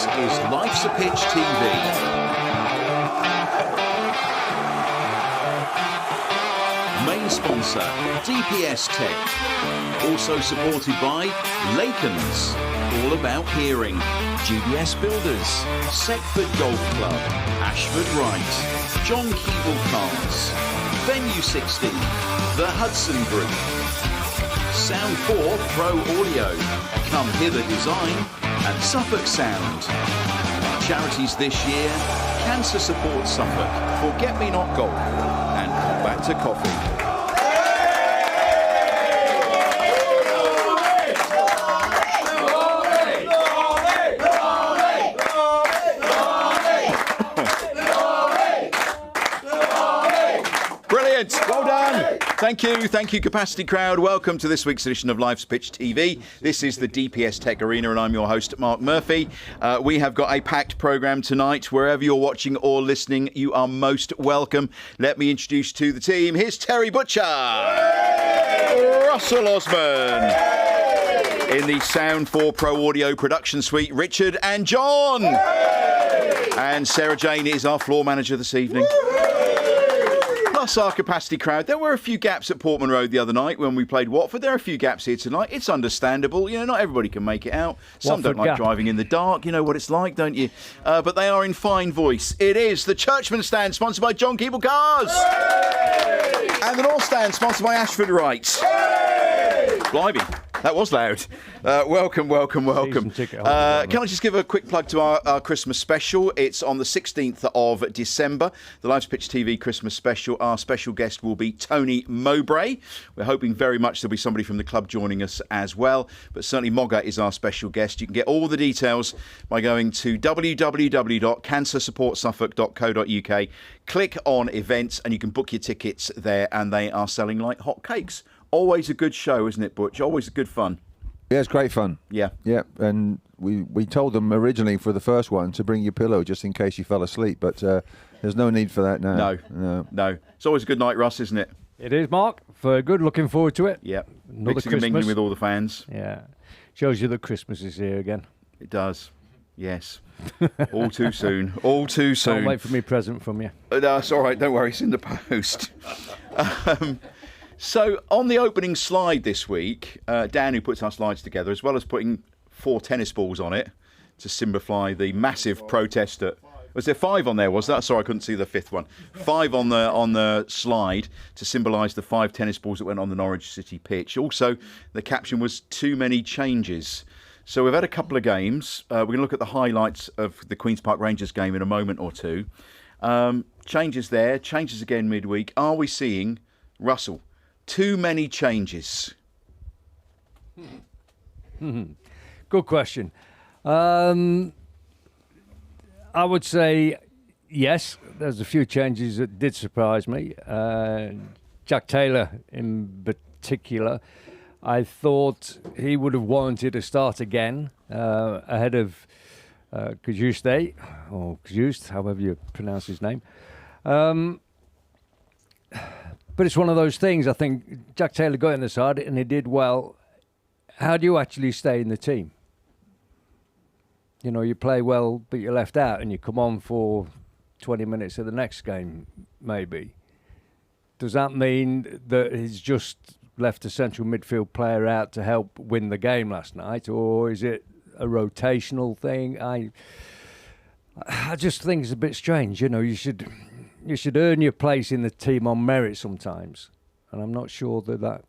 This is Life's a Pitch TV. Main sponsor, DPS Tech. Also supported by Lakens, all about hearing. GBS Builders, Seckford Golf Club, Ashford Wright, John Keeble Cars, Venue 60, The Hudson Group, Sound 4 Pro Audio, Come Hither Design, and Suffolk Sound. Charities this year: Cancer Support Suffolk, Forget Me Not Golf, and Banter Coffee. Well done. Thank you, Capacity Crowd. Welcome to this week's edition of Life's Pitch TV. This is the DPS Tech Arena, and I'm your host, Mark Murphy. We have got a packed programme tonight. Wherever you're watching or listening, you are most welcome. Let me introduce to the team. Here's Terry Butcher, Russell Osman, in the Sound 4 Pro Audio production suite, Richard and John, and Sarah Jane is our floor manager this evening. Plus our Capacity Crowd. There were a few gaps at Portman Road the other night when we played Watford. There are a few gaps here tonight. It's understandable. You know, not everybody can make it out. Some Watford don't like driving in the dark. You know what it's like, don't you? But they are in fine voice. It is the Churchman Stand, sponsored by John Keeble Cars. Hey! And the North Stand, sponsored by Ashford Wright. Hey! Blimey. That was loud. Welcome. Can I just give a quick plug to our Christmas special? It's on the 16th of December, the Life's Pitch TV Christmas special. Our special guest will be Tony Mowbray. We're hoping very much there'll be somebody from the club joining us as well, but certainly Mogga is our special guest. You can get all the details by going to www.cancersupportsuffolk.co.uk. Click on events and you can book your tickets there, and they are selling like hotcakes. Always a good show, isn't it, Butch? Always a good fun. Yeah, it's great fun. Yeah. Yeah, and we told them originally for the first one to bring your pillow just in case you fell asleep, but there's no need for that now. No. It's always a good night, Russ, isn't it? It is, Mark. Very good. Looking forward to it. Yeah. Another Mixing and mingling with all the fans. Yeah. Shows you that Christmas is here again. It does. Yes. All too soon. All too soon. Can't wait for me present from you. No, it's all right. Don't worry. It's in the post. So, on the opening slide this week, Dan, who puts our slides together, as well as putting 4 tennis balls on it to symbolise the massive protest at... Was there 5 on there, was that? Sorry, I couldn't see the 5th one. 5 on the slide to symbolise the 5 tennis balls that went on the Norwich City pitch. Also, the caption was too many changes. So we've had a couple of games. We're going to look at the highlights of the Queen's Park Rangers game in a moment or two. Changes there, changes again midweek. Are we seeing, Russell, too many changes? Good question. I would say yes. There's a few changes that did surprise me. Jack Taylor in particular. I thought he would have warranted a start again ahead of Kajuste, or Kajust, however you pronounce his name. But it's one of those things. I think Jack Taylor got in the side and he did well. How do you actually stay in the team? You know, you play well, but you're left out and you come on for 20 minutes of the next game, maybe. Does that mean that he's just left a central midfield player out to help win the game last night? Or is it a rotational thing? I just think it's a bit strange. You know, you should earn your place in the team on merit sometimes. And I'm not sure that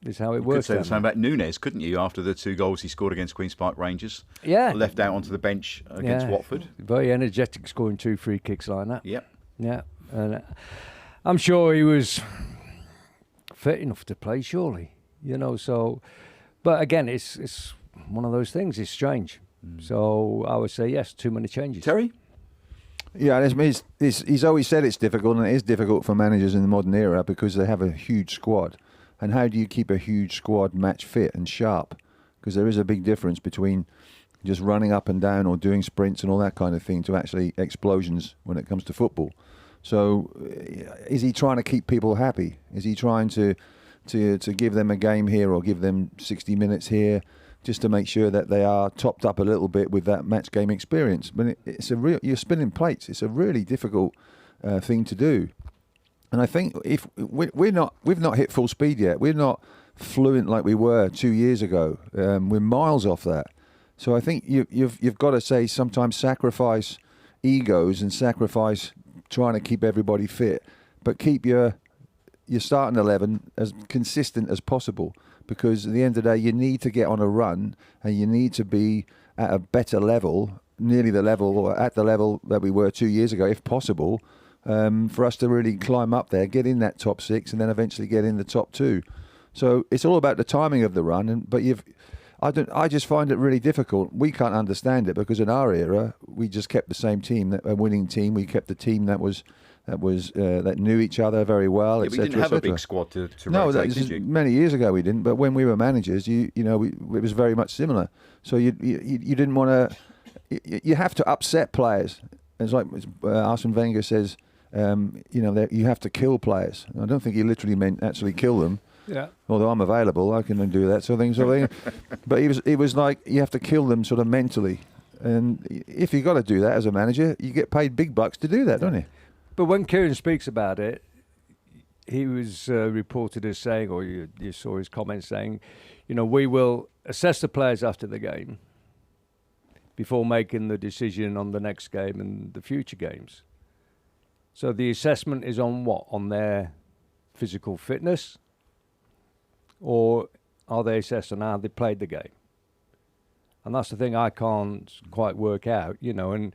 is how it works. You could say the same about Nunes, couldn't you, after the 2 goals he scored against Queen's Park Rangers? Yeah. Left out onto the bench against Watford. Very energetic, scoring 2 free kicks like that. Yep. Yeah. And I'm sure he was fit enough to play, surely. You know, so... But again, it's one of those things. It's strange. So I would say, yes, too many changes. Terry? Yeah, he's always said it's difficult, and it is difficult for managers in the modern era because they have a huge squad. And how do you keep a huge squad match fit and sharp? Because there is a big difference between just running up and down or doing sprints and all that kind of thing to actually explosions when it comes to football. So is he trying to keep people happy? Is he trying to give them a game here or give them 60 minutes here just to make sure that they are topped up a little bit with that match game experience. But you're spinning plates. It's a really difficult thing to do. And I think if we've not hit full speed yet. We're not fluent like we were 2 years ago. We're miles off that. So I think you've got to say sometimes sacrifice egos and sacrifice trying to keep everybody fit, but keep your starting 11 as consistent as possible, because at the end of the day you need to get on a run and you need to be at a better level, nearly the level or at the level that we were 2 years ago if possible, for us to really climb up there, get in that top 6 and then eventually get in the top 2. So it's all about the timing of the run, but I just find it really difficult. We can't understand it because in our era we just kept the same team, a winning team. We kept the team that knew each other very well. Yeah, we didn't have a big squad to no, rotate, did you? Many years ago we didn't. But when we were managers, it was very much similar. So you didn't want to. You have to upset players. It's like Arsene Wenger says, you have to kill players. I don't think he literally meant actually kill them. Yeah. Although I'm available, I can do that sort of thing. But it was like you have to kill them sort of mentally. And if you got to do that as a manager, you get paid big bucks to do that, don't you? But when Kieran speaks about it, he was reported as saying, or you saw his comments saying, we will assess the players after the game before making the decision on the next game and the future games. So the assessment is on what? On their physical fitness? Or are they assessed on how they played the game? And that's the thing I can't quite work out, and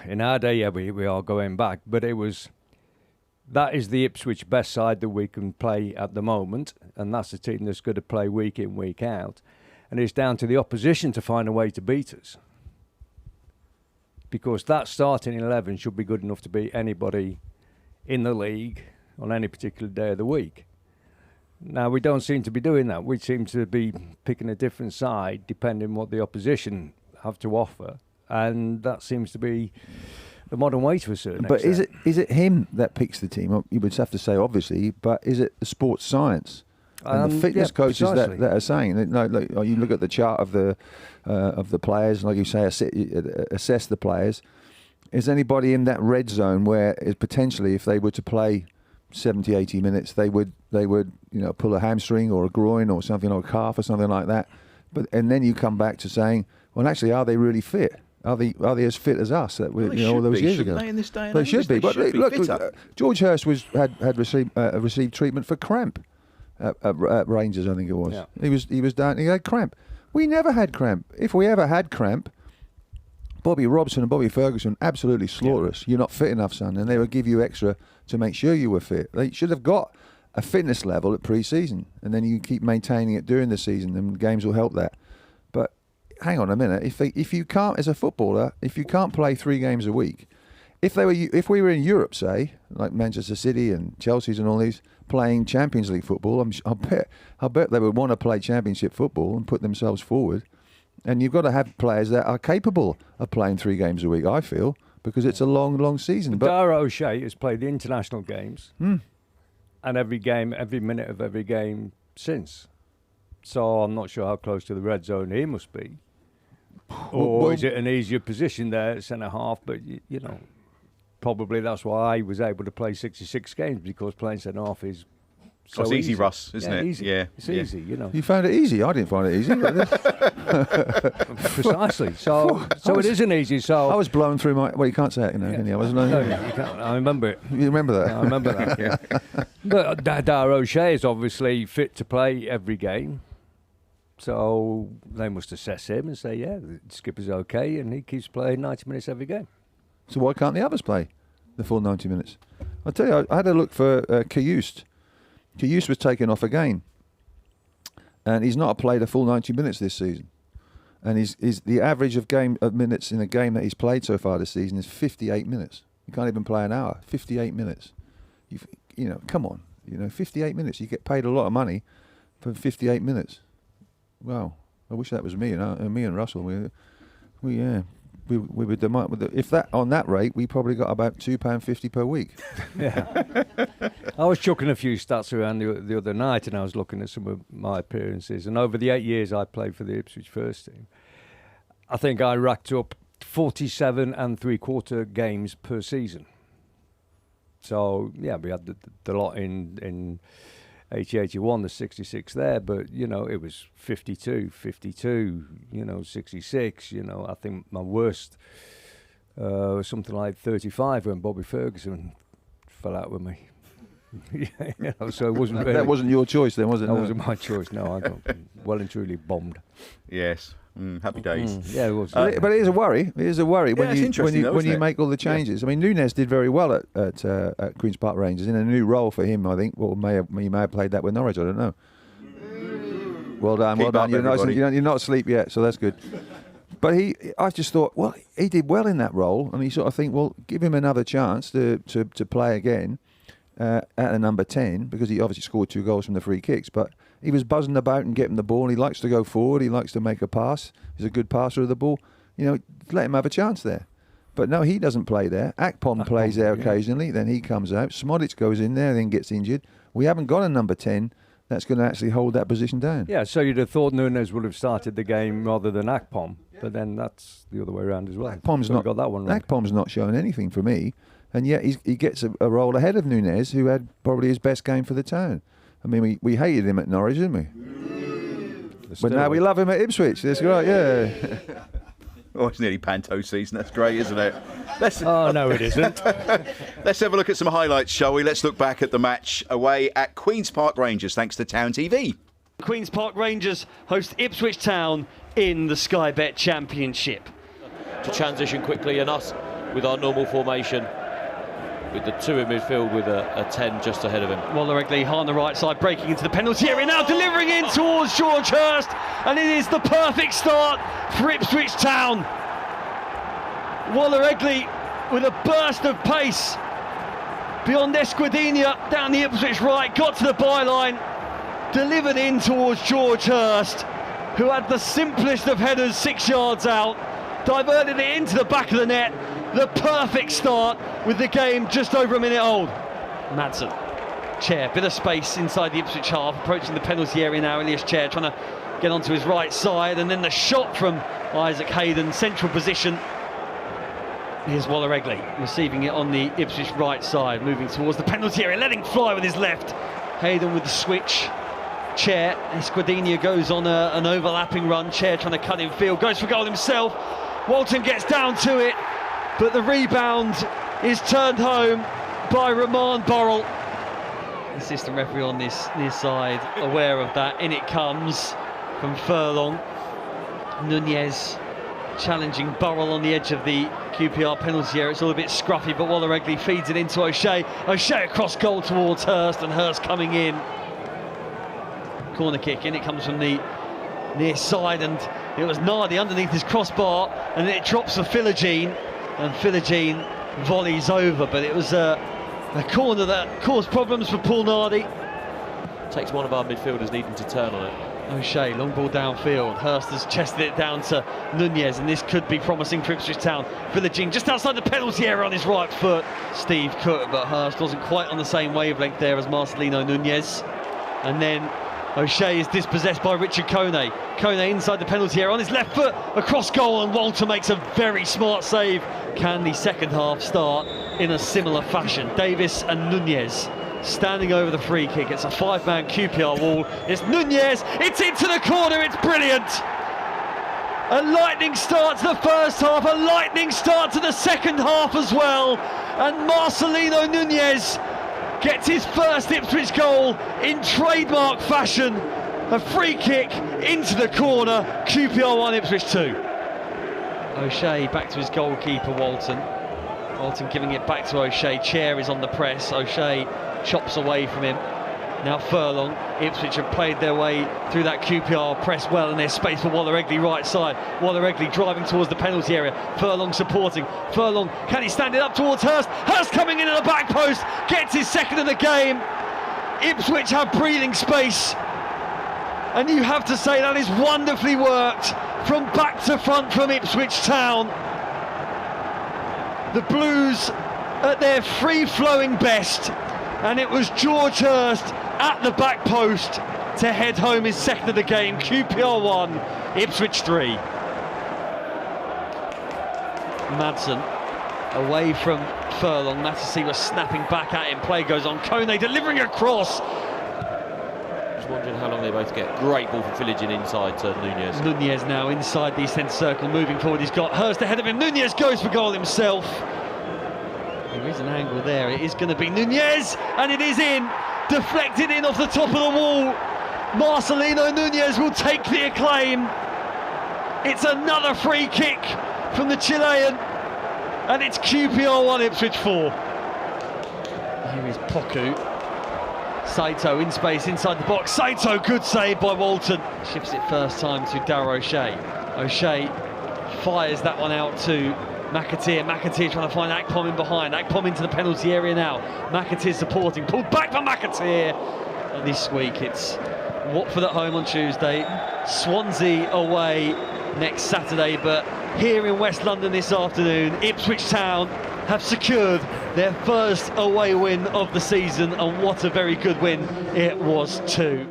in our day, yeah, we are going back, but that is the Ipswich best side that we can play at the moment, and that's the team that's going to play week in, week out. And it's down to the opposition to find a way to beat us. Because that starting 11 should be good enough to beat anybody in the league on any particular day of the week. Now, we don't seem to be doing that. We seem to be picking a different side depending on what the opposition have to offer. And that seems to be the modern way to a certain extent. But is it him that picks the team? You would have to say, obviously, but is it the sports science? And the fitness coaches that are saying, you look at the chart of the players, like you say, assess the players. Is anybody in that red zone where potentially if they were to play 70, 80 minutes, they would pull a hamstring or a groin or something, or a calf or something like that. And then you come back to saying, well, actually, are they really fit? Are they as fit as us that all those years ago? They in this day and They age? should be. But look, fitter. George Hurst had received treatment for cramp at Rangers, I think it was. Yeah. He was down. He had cramp. We never had cramp. If we ever had cramp, Bobby Robson and Bobby Ferguson absolutely slaughter us. You're not fit enough, son, and they would give you extra to make sure you were fit. They should have got a fitness level at pre-season, and then you keep maintaining it during the season, and games will help that. But hang on a minute, if you can't, as a footballer, if you can't play 3 games a week, if we were in Europe, say, like Manchester City and Chelsea's and all these, playing Champions League football, I bet they would want to play Championship football and put themselves forward. And you've got to have players that are capable of playing 3 games a week, I feel, because it's a long, long season. But Dara O'Shea has played the international games and every minute of every game since. So I'm not sure how close to the red zone he must be. Or is it an easier position there at centre-half? But, probably that's why I was able to play 66 games, because playing centre-half is so it's easy, Russ, isn't it? Easy. Yeah, it's easy, You found it easy? I didn't find it easy. Precisely. So it isn't easy. So I was blowing through my... Well, you can't say it, can you? I wasn't... No, you can't. I remember it. You remember that? Yeah, I remember that, yeah. But Dara O'Shea is obviously fit to play every game. So they must assess him and say, yeah, the skipper's okay, and he keeps playing 90 minutes every game. So why can't the others play the full 90 minutes? I'll tell you, I had a look for Kayust. Kayust was taken off again, and he's not played a full 90 minutes this season. And he's the average of minutes in a game that he's played so far this season is 58 minutes. You can't even play an hour. 58 minutes. Come on. 58 minutes. You get paid a lot of money for 58 minutes. Wow. I wish that was me. Me and Russell. We we would if that on that rate, we probably got about £2.50 per week. Yeah. I was chucking a few stats around the other night, and I was looking at some of my appearances. And over the 8 years I played for the Ipswich first team, I think I racked up 47 3/4 games per season. So yeah, we had the lot in 80-81, the 66 there, but it was 52, 66. I think my worst was something like 35 when Bobby Ferguson fell out with me. So it wasn't really, that wasn't your choice then, was it? That wasn't my choice. No, I got well and truly bombed. Yes. Happy days. Yeah, it was. But it is a worry. It is a worry when you make all the changes. I mean, Nunes did very well at Queen's Park Rangers in a new role for him. I think. Well, he may have played that with Norwich. I don't know. Well done. Keep well done. up, You're not asleep yet, so that's good. But I just thought, well, he did well in that role, and you sort of think, well, give him another chance to play again at a number 10, because he obviously scored 2 goals from the free kicks, but he was buzzing about and getting the ball, and he likes to go forward, he likes to make a pass, he's a good passer of the ball. Let him have a chance there. But no, he doesn't play there. Akpom plays there occasionally, then he comes out. Smodic goes in there, then gets injured. We haven't got a number 10 that's going to actually hold that position down. Yeah, so you'd have thought Nunes would have started the game rather than Akpom, but then that's the other way around as well. Akpom's got that one wrong. Akpom's not showing anything for me, and yet he gets a role ahead of Nunes, who had probably his best game for the town. I mean, we hated him at Norwich, didn't we? But now we love him at Ipswich. That's right, yeah. Oh, it's nearly Panto season. That's great, isn't it? Oh, no, it isn't. Let's have a look at some highlights, shall we? Let's look back at the match away at Queen's Park Rangers, thanks to Town TV. Queen's Park Rangers host Ipswich Town in the Sky Bet Championship. To transition quickly, and us with our normal formation, with the 2 in midfield with a 10 just ahead of him. Waller-Egley on the right side, breaking into the penalty area, now delivering in towards George Hurst, and it is the perfect start for Ipswich Town. Waller-Egley with a burst of pace beyond Esquadinha down the Ipswich right, got to the byline, delivered in towards George Hurst, who had the simplest of headers 6 yards out, diverted it into the back of the net. The perfect start with the game just over a minute old. Madsen, Chair, bit of space inside the Ipswich half, approaching the penalty area now. Elias Chair trying to get onto his right side, and then the shot from Isaac Hayden, central position. Here's Waller-Egley receiving it on the Ipswich right side, moving towards the penalty area, letting fly with his left. Hayden with the switch. Chair, Esquadinha goes on an overlapping run. Chair trying to cut in field, goes for goal himself. Walton gets down to it, but the rebound is turned home by Roman Burrell. Assistant referee on this near side, aware of that. In it comes from Furlong. Nunez challenging Burrell on the edge of the QPR penalty area. It's all a bit scruffy, but Waller-Egley feeds it into O'Shea. O'Shea across goal towards Hurst, and Hurst coming in. Corner kick, in it comes from the near side, and it was Nardi underneath his crossbar, and then it drops for Philogene, and Philogene volleys over, but it was a corner that caused problems for Paul Nardi. Takes one of our midfielders needing to turn on it. O'Shea, long ball downfield. Hurst has chested it down to Nunez, and this could be promising for Ipswich Town. Philogene just outside the penalty area on his right foot. Steve could, but Hurst wasn't quite on the same wavelength there as Marcelino Nunez. And then O'Shea is dispossessed by Richard Kone. Kone inside the penalty area on his left foot, across goal, and Walter makes a very smart save. Can the second half start in a similar fashion? Davis and Nunez standing over the free kick. It's a 5-man QPR wall. It's Nunez, it's into the corner, it's brilliant. A lightning start to the first half, a lightning start to the second half as well. And Marcelino Nunez gets his first Ipswich goal in trademark fashion. A free kick into the corner, QPR 1, Ipswich 2. O'Shea back to his goalkeeper, Walton. Walton giving it back to O'Shea. Chair is on the press. O'Shea chops away from him. Now Furlong. Ipswich have played their way through that QPR press well, and there's space for Waller-Egley right side. Waller-Egley driving towards the penalty area. Furlong supporting. Furlong, can he stand it up towards Hurst? Hurst coming in at the back post, gets his second of the game. Ipswich have breathing space, and you have to say that is wonderfully worked from back to front from Ipswich Town. The Blues at their free-flowing best, and it was George Hurst at the back post to head home his second of the game. QPR 1, Ipswich 3. Madsen away from Furlong. Mattissi was snapping back at him. Play goes on. Kone delivering a cross. Just wondering how long they both get. Great ball from Philogene inside to Nunez. Nunez now inside the centre circle, moving forward. He's got Hurst ahead of him. Nunez goes for goal himself. There is an angle there. It is going to be Nunez, and it is in. Deflected in off the top of the wall. Marcelino Nunez will take the acclaim. It's another free kick from the Chilean, and it's QPR 1, Ipswich 4. Here is Poku. Saito in space inside the box. Saito, good save by Walton. Shifts it first time to Darragh O'Shea. O'Shea fires that one out to McAteer. McAteer trying to find Akpom in behind. Akpom into the penalty area now. McAteer supporting. Pulled back by McAteer. And this week it's Watford at home on Tuesday. Swansea away next Saturday. But here in West London this afternoon, Ipswich Town have secured their first away win of the season, and what a very good win it was too.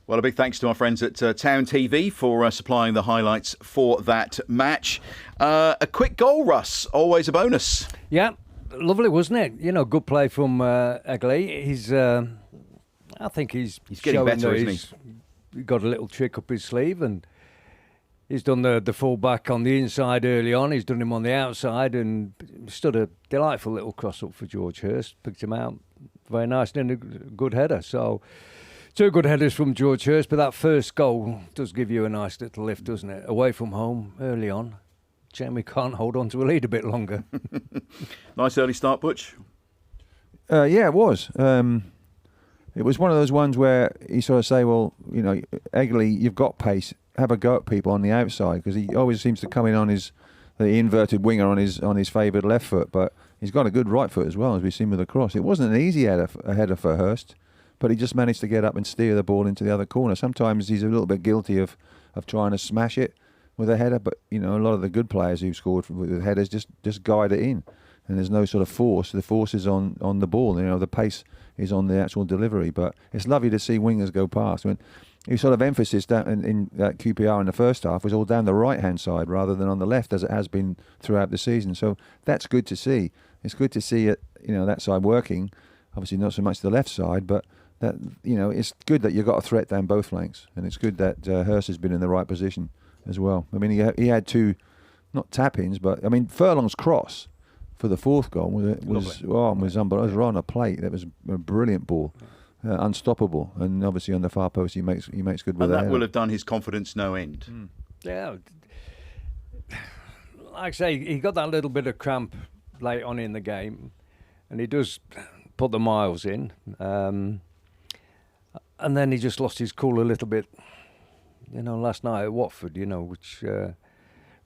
Well, a big thanks to our friends at Town TV for supplying the highlights for that match. A quick goal, Russ, always a bonus. Yeah, lovely, wasn't it? You know, good play from Egley. I think he's getting showing better, that isn't he's got a little trick up his sleeve, and he's done the full back on the inside early on. He's done him on the outside and stood a delightful little cross up for George Hurst. Picked him out very nice and a good header. So two good headers from George Hurst, but that first goal does give you a nice little lift, doesn't it? Away from home early on. Shame we can't hold on to a lead a bit longer. Nice early start, Butch. Yeah, it was. It was one of those ones where you sort of say, well, you know, Egley, you've got pace. Have a go at people on the outside, because he always seems to come in on the inverted winger on his favoured left foot, but he's got a good right foot as well, as we've seen with the cross. It wasn't an easy header for Hurst, but he just managed to get up and steer the ball into the other corner. Sometimes he's a little bit guilty of trying to smash it with a header, but you know, a lot of the good players who've scored with headers just guide it in, and there's no sort of force. The force is on the ball. You know, the pace is on the actual delivery. But it's lovely to see wingers go past. When his sort of emphasis down in QPR in the first half was all down the right-hand side rather than on the left, as it has been throughout the season. So that's good to see. It's good to see it, you know, that side working. Obviously not so much the left side, but that, you know, it's good that you've got a threat down both flanks, and it's good that Hurst has been in the right position as well. I mean, he had two, not tap-ins, but I mean, Furlong's cross for the fourth goal was right on a plate. That was a brilliant ball. Unstoppable, and obviously on the far post he makes good with And that it. will have done his confidence no end. Yeah, like I say, he got that little bit of cramp late on in the game, and he does put the miles in, and then he just lost his cool a little bit, you know, last night at Watford, you know, which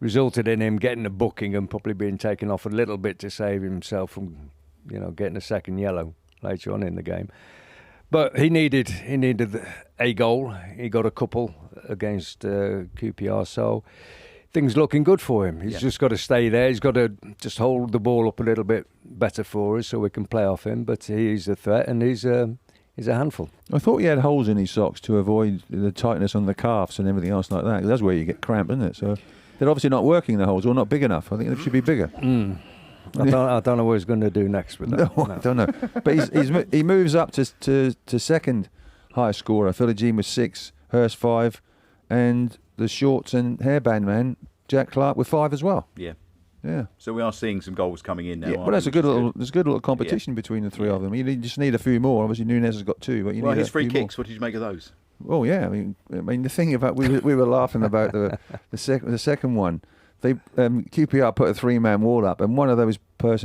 resulted in him getting a booking and probably being taken off a little bit to save himself from, you know, getting a second yellow later on in the game. But he needed a goal. He got a couple against QPR, so things looking good for him. He's just got to stay there. He's got to just hold the ball up a little bit better for us so we can play off him. But he's a threat, and he's a handful. I thought he had holes in his socks to avoid the tightness on the calves and everything else like that. That's where you get cramp, isn't it? So they're obviously not working, the holes, or not big enough. I think they should be bigger. I don't know what he's going to do next with that. No, I don't know. But he moves up to second highest scorer. Philogene with 6, Hurst 5, and the shorts and hairband man, Jack Clark, with 5 as well. Yeah. Yeah. So we are seeing some goals coming in now. Yeah, well, there's a good little competition between the three of them. You just need a few more. Obviously, Nunez has got 2, but you need his a free few kicks. What did you make of those? Oh yeah, I mean the thing about we were laughing about the second one. They QPR put a 3-man wall up, and one of those players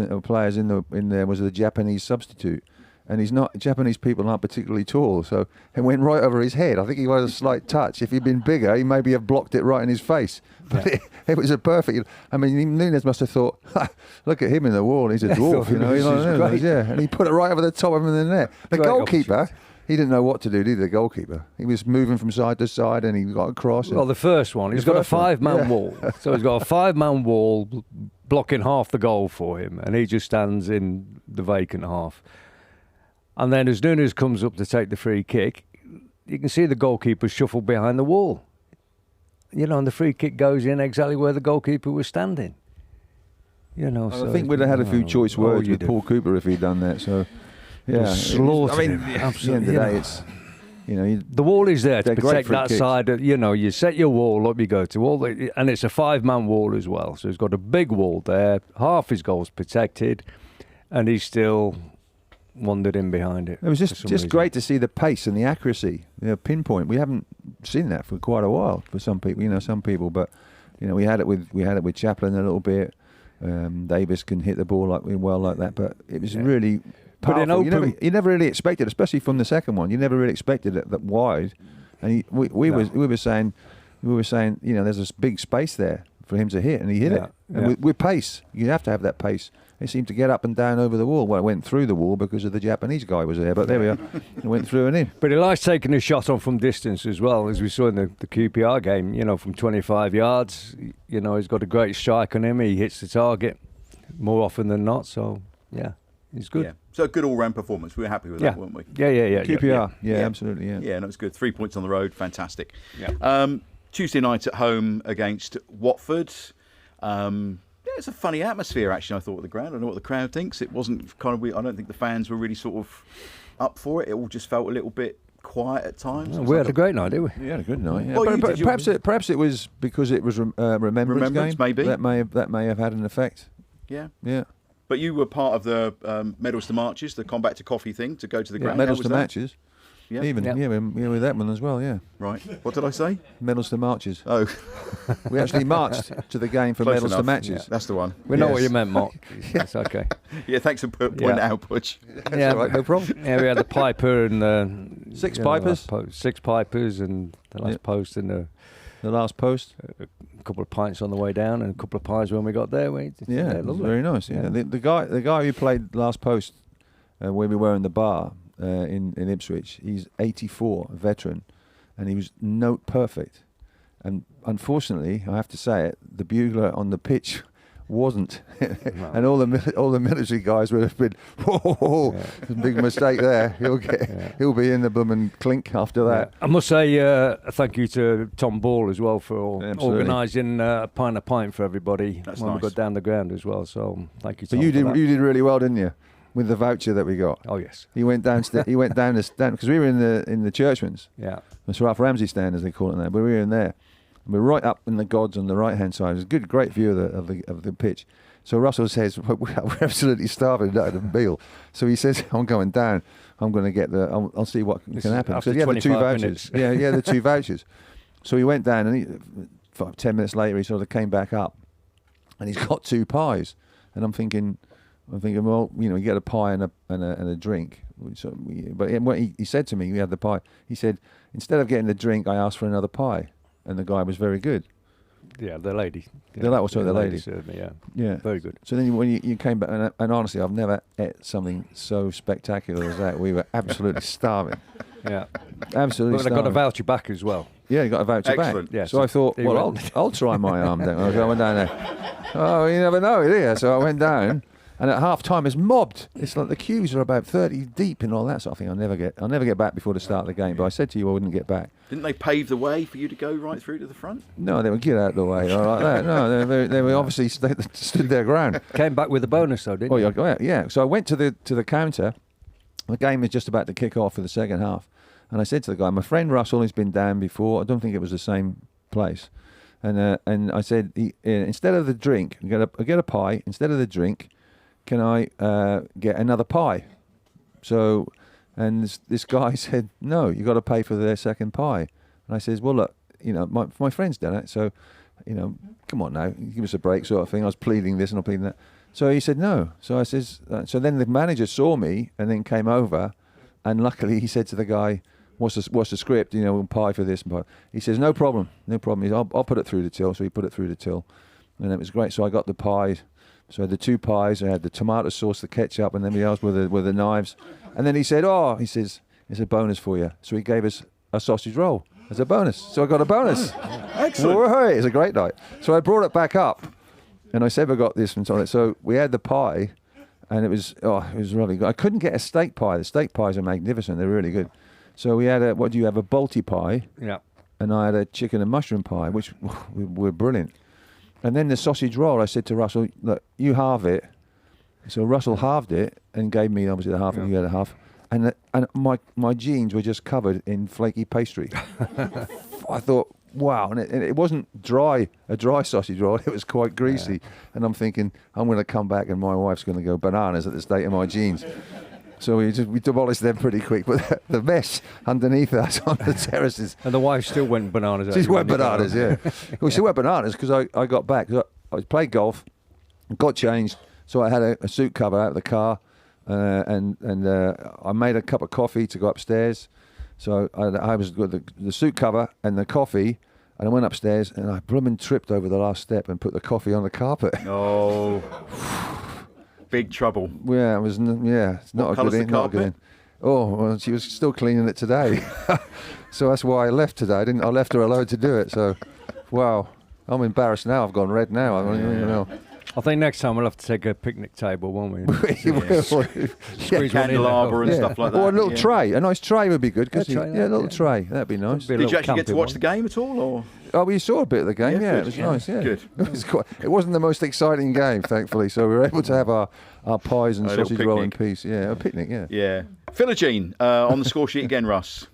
in there was a Japanese substitute, and Japanese people aren't particularly tall, so it went right over his head. I think he had a slight touch. If he'd been bigger, he maybe have blocked it right in his face. But it was a perfect. I mean, Nunez must have thought, look at him in the wall. He's a dwarf, you know. Yeah, and he put it right over the top of him in the net. The goalkeeper. He didn't know what to do, did the goalkeeper? He was moving from side to side, and he got across. Well, the first one, he's got a 5-man wall. So he's got a 5-man wall blocking half the goal for him, and he just stands in the vacant half. And then as Nunes comes up to take the free kick, you can see the goalkeeper shuffle behind the wall. And the free kick goes in exactly where the goalkeeper was standing. I think we'd have had a few choice words with Paul Cooper if he'd done that. So, yeah, slaughtered him. At the end of the day, it's the wall is there to protect that kicks. side. You set your wall up, you go to all, and it's a 5-man wall as well. So he's got a big wall there. Half his goal's protected, and he's still wandered in behind it. It was just great to see the pace and the accuracy, pinpoint. We haven't seen that for quite a while for some people. But we had it with Chaplin a little bit. Davis can hit the ball like that, but it was really powerful. You never really expected, especially from the second one. You never really expected it that wide. And we were saying, there's this big space there for him to hit, and he hit it. And with pace, you have to have that pace. It seemed to get up and down over the wall. Well, it went through the wall because of the Japanese guy was there, but there we are. It went through and in. But he likes taking a shot on from distance as well, as we saw in the QPR game, from 25 yards. He's got a great strike on him. He hits the target more often than not. So, yeah, he's good. Yeah. So a good all-round performance. We were happy with that, weren't we? Yeah. QPR, yeah, absolutely, yeah. Yeah, no, it's good. 3 points on the road, fantastic. Yeah. Tuesday night at home against Watford. It's a funny atmosphere, actually, I thought, at the ground. I don't know what the crowd thinks. It wasn't kind of... I don't think the fans were really sort of up for it. It all just felt a little bit quiet at times. We had a great night, didn't we? We had a good night, yeah. Well, perhaps it was because it was Remembrance game. Maybe. That may have had an effect. Yeah. Yeah. But you were part of the Medals to Marches, the Combat to Coffee thing, to go to the ground. Medals to Matches. Yeah. With that one as well, yeah. Right. What did I say? Medals to Marches. Oh. We actually marched to the game for Close Medals enough. to Matches. Yeah, that's the one. We know what you meant, Mark. It's okay. Yeah, thanks for pointing it out, Butch. Yeah, all right, no problem. Yeah, we had the Piper and Six Pipers. Six Pipers and the last post and the last post. A couple of pints on the way down and a couple of pies when we got there. It was very nice. Yeah, the guy who played last post when we were in the bar in Ipswich, he's 84, a veteran, and he was note perfect. And unfortunately, I have to say it, the bugler on the pitch wasn't. No. And all the military guys would have been, whoa, big mistake there. He'll be in the blooming clink after that. I must say a thank you to Tom Ball as well for organising a pint for everybody. That's when nice. we got down the ground as well. So thank you, Tom. So you for that. did really well, didn't you? With the voucher that we got. Oh yes. He went down because we were in the Churchman's. Yeah. The Sir Ralph Ramsey stand, as they call it now. But we were in there. We're right up in the gods on the right-hand side. It's a great view of the pitch. So Russell says, we're absolutely starving out of the meal. So he says, I'm going down. I'm going to get I'll see what can happen. So he had the 2 vouchers. Yeah, the 2 vouchers. So he went down, and 10 minutes later, he sort of came back up, and he's got 2 pies. And I'm thinking, well, you get a pie and a drink. But he said to me, we had the pie. He said, instead of getting the drink, I asked for another pie. And the guy was very good. Yeah, the lady. The lady served me, yeah. Very good. So then when you came back, and honestly, I've never ate something so spectacular as that. We were absolutely starving. Yeah. Absolutely But starving. I got a voucher back as well. Yeah, you got a voucher Excellent. back. Yeah, so I thought, well, I'll try my arm down. I went down there. Oh, you never know, do you? So I went down. And at half time, it's mobbed. It's like the queues are about 30 deep and all that sort of thing. I'll never get back before the start of the game. But I said to you I wouldn't get back. Didn't they pave the way for you to go right through to the front? No, they would get out of the way like that. No, they were obviously stood their ground. Came back with a bonus though, didn't you? Oh yeah. So I went to the counter. The game was just about to kick off for the second half, and I said to the guy, "My friend Russell has been down before. I don't think it was the same place." And I said, instead of the drink, I get a pie. Instead of the drink, can I get another pie? So, and this guy said, no, you got to pay for their second pie. And I says, well, look, my friend's done it, so, come on now, give us a break, sort of thing. I was pleading this and I'm pleading that. So he said no. So I says, so then the manager saw me and then came over, and luckily he said to the guy, what's the script? Pie for this and pie. He says, no problem. He says, I'll put it through the till. So he put it through the till, and it was great. So I got the pie. So I had the 2 pies. I had the tomato sauce, the ketchup, and then the others with the knives. And then he said, he says, it's a bonus for you. So he gave us a sausage roll as a bonus. So I got a bonus. Excellent. Whoa, it's a great night. So I brought it back up. And I never got this from Tom. So we had the pie, and it was really good. I couldn't get a steak pie. The steak pies are magnificent. They're really good. So we had a Balti pie. Yeah. And I had a chicken and mushroom pie, which were brilliant. And then the sausage roll, I said to Russell, look, you halve it. So Russell halved it and gave me obviously the half, and you had a half. And my jeans were just covered in flaky pastry. I thought, wow. And it wasn't a dry sausage roll. It was quite greasy. Yeah. And I'm thinking, I'm going to come back and my wife's going to go bananas at the state of my jeans. So we demolished them pretty quick, but the mess underneath us on the terraces. And the wife still went bananas. She went bananas, yeah. Well, she went bananas because I got back. I played golf, got changed, so I had a suit cover out of the car, and I made a cup of coffee to go upstairs. So I was got the suit cover and the coffee, and I went upstairs and I blooming tripped over the last step and put the coffee on the carpet. Oh. Big trouble. Yeah, it's not a good in. Not a good in. Oh, well, she was still cleaning it today, so that's why I left today. I left her alone to do it. So, wow, I'm embarrassed now. I've gone red now. I don't even know. I think next time we'll have to take a picnic table, won't we? Candelabra and stuff like that. Or a little tray. A nice tray would be good. A little tray. That'd be nice. Did you actually get to watch the game at all, or? Oh, we saw a bit of the game. Yeah, it was nice. Yeah, good. It wasn't the most exciting game, thankfully. So we were able to have our pies and sausage roll in peace. Yeah, a picnic. Yeah. Yeah. Philogene on the score sheet again, Russ.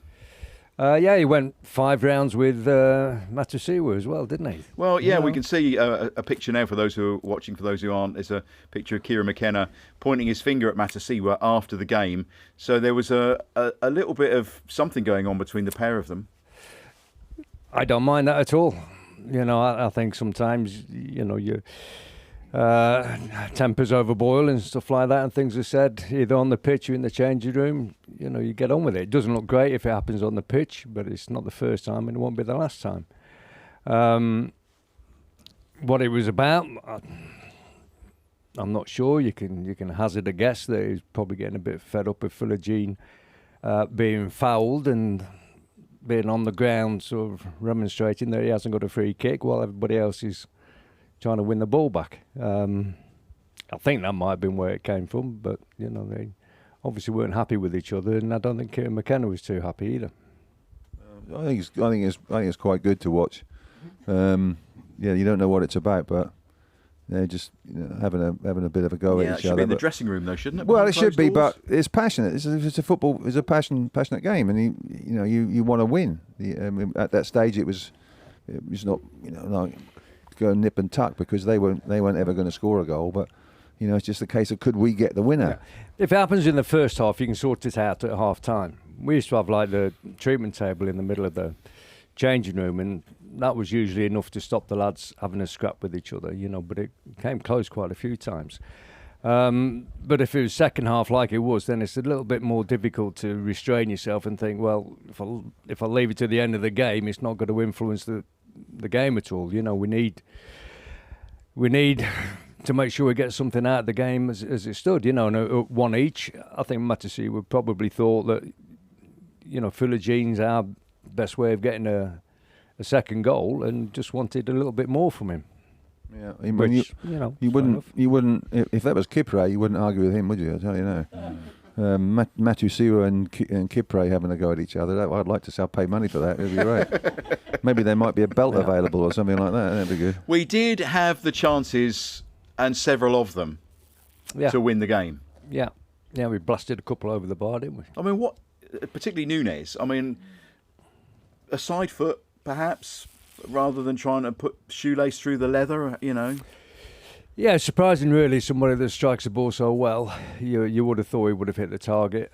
He went 5 rounds with Matasiwa as well, didn't he? Well, yeah, we can see a picture now for those who are watching. For those who aren't, there's a picture of Kieran McKenna pointing his finger at Matasiwa after the game. So there was a little bit of something going on between the pair of them. I don't mind that at all. I think sometimes, your tempers overboil and stuff like that, and things are said either on the pitch or in the changing room. You get on with it. It doesn't look great if it happens on the pitch, but it's not the first time and it won't be the last time. What it was about, I'm not sure. You can hazard a guess that he's probably getting a bit fed up with Philogene being fouled and being on the ground, sort of remonstrating that he hasn't got a free kick while everybody else is trying to win the ball back. I think that might have been where it came from, but they obviously weren't happy with each other, and I don't think Kieran McKenna was too happy either. I think it's quite good to watch. You don't know what it's about, but they're just having a bit of a go at each other. It should be in the dressing room, though, shouldn't it? Well, it should be, but it's passionate. It's a football. It's a passionate game, and you want to win. At that stage, it was not like go nip and tuck because they weren't ever going to score a goal, but. It's just a case of could we get the winner? Yeah. If it happens in the first half, you can sort it out at half time. We used to have like the treatment table in the middle of the changing room, and that was usually enough to stop the lads having a scrap with each other, but it came close quite a few times. But if it was second half like it was, then it's a little bit more difficult to restrain yourself and think, well, if I leave it to the end of the game, it's not going to influence the game at all. We need to make sure we get something out of the game as it stood, and one each. I think Matasiwa probably thought that, Philogene's our best way of getting a second goal, and just wanted a little bit more from him. Yeah, which, you wouldn't. If that was Kipre, you wouldn't argue with him, would you? I tell you now. Matasiwa and Kipre having a go at each other. I'd like to say I'll pay money for that. It'd be great. Maybe there might be a belt available or something like that. That'd be good. We did have the chances, and several of them, to win the game. Yeah, we blasted a couple over the bar, didn't we? I mean, particularly Nunez. I mean, a side foot, perhaps, rather than trying to put shoelace through the leather, Yeah, it's surprising, really, somebody that strikes the ball so well. You would have thought he would have hit the target.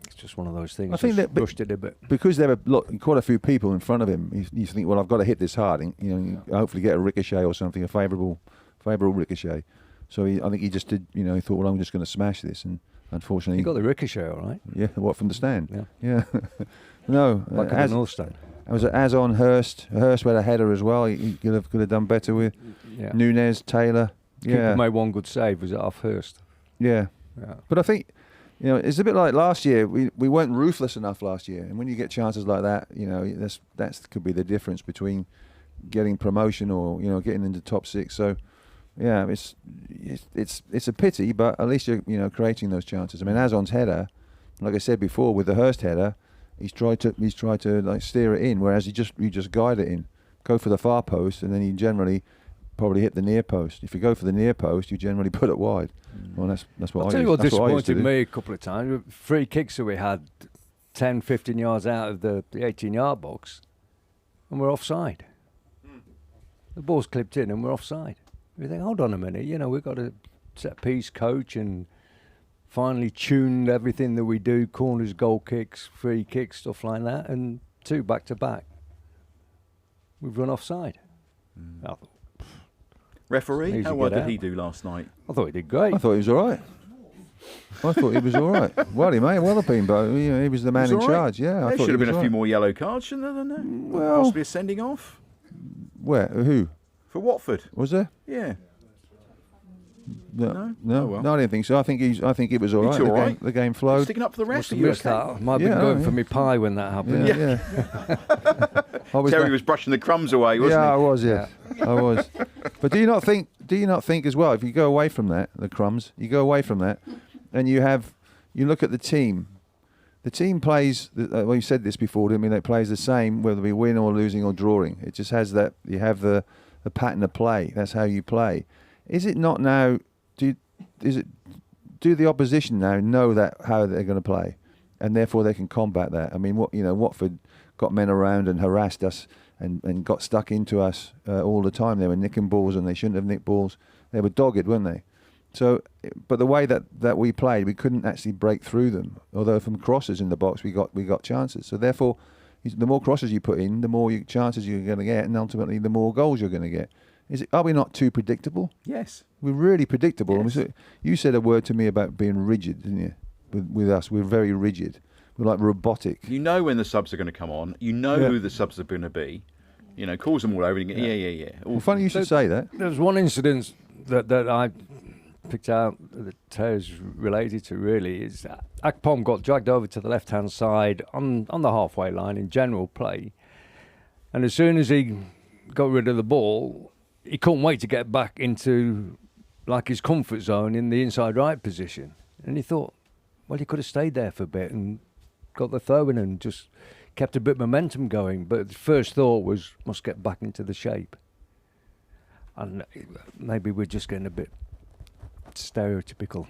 It's just one of those things. I think that rushed it a bit. Because there were quite a few people in front of him, you think, well, I've got to hit this hard, and you hopefully get a ricochet or something, a favourable ricochet. So I think he just did, he thought, well, I'm just going to smash this, and unfortunately... He got the ricochet, all right. Yeah, from the stand? Yeah. No. Like a North stand. It was as on Hurst. Hurst had a header as well. He could have done better with. Yeah. Nunez, Taylor. Keeper made one good save. Was it off Hurst? Yeah. But I think, it's a bit like last year. We weren't ruthless enough last year, and when you get chances like that, that could be the difference between getting promotion or getting into top 6. So yeah, it's a pity, but at least you're creating those chances. I mean, Azon's header, like I said before, with the Hurst header, he's tried to like steer it in, whereas you just guide it in, go for the far post, and then you generally probably hit the near post. If you go for the near post, you generally put it wide. Well, that's what I'll tell you what disappointed me a couple of times. Free kicks that we had 10, 15 yards out of the 18-yard box, and we're offside. The ball's clipped in and we're offside. We think, hold on a minute, we've got a set-piece coach and finally tuned everything that we do, corners, goal kicks, free kicks, stuff like that, and 2 back-to-back. We've run offside. I thought, referee, how well did he do last night? I thought he did great. I thought he was all right. Well, he may well have been, but he was the man in charge. Yeah, there should have been a few more yellow cards, shouldn't there? Well, possibly a sending off. Where? Who? For Watford. Was there? Yeah. No, Oh, well. no, I didn't think so. I think it was all right. It's all right. The game flowed. Sticking up for the rest. Must have missed that. Might have been going for me pie when that happened. Yeah. Terry was brushing the crumbs away, wasn't he? I was. Yeah, I was. But do you not think as well? If you go away from that, the crumbs, you go away from that, and you look at the team. The team plays. Well, you said this before, didn't we? It plays the same whether we win or losing or drawing. It just has that. You have the pattern of play. That's how you play. Is it not now? Do the opposition now know that how they're going to play, and therefore they can combat that? I mean, Watford got men around and harassed us and got stuck into us all the time. They were nicking balls and they shouldn't have nicked balls. They were dogged, weren't they? So, but the way that we played, we couldn't actually break through them. Although from crosses in the box, we got chances. So therefore, the more crosses you put in, the more chances you're going to get, and ultimately the more goals you're going to get. Are we not too predictable? Yes. We're really predictable. Yes. You said a word to me about being rigid, didn't you? With us, we're very rigid. We're like robotic. You know when the subs are going to come on. You know who the subs are going to be. Calls them all over. And yeah. Well, funny you should say that. There was one incident that I picked out that Terry's related to, really, is Akpom got dragged over to the left-hand side on the halfway line in general play. And as soon as he got rid of the ball, he couldn't wait to get back into his comfort zone in the inside right position. And he thought, well, he could have stayed there for a bit and got the throw in and just kept a bit of momentum going. But the first thought was, must get back into the shape. And maybe we're just getting a bit stereotypical.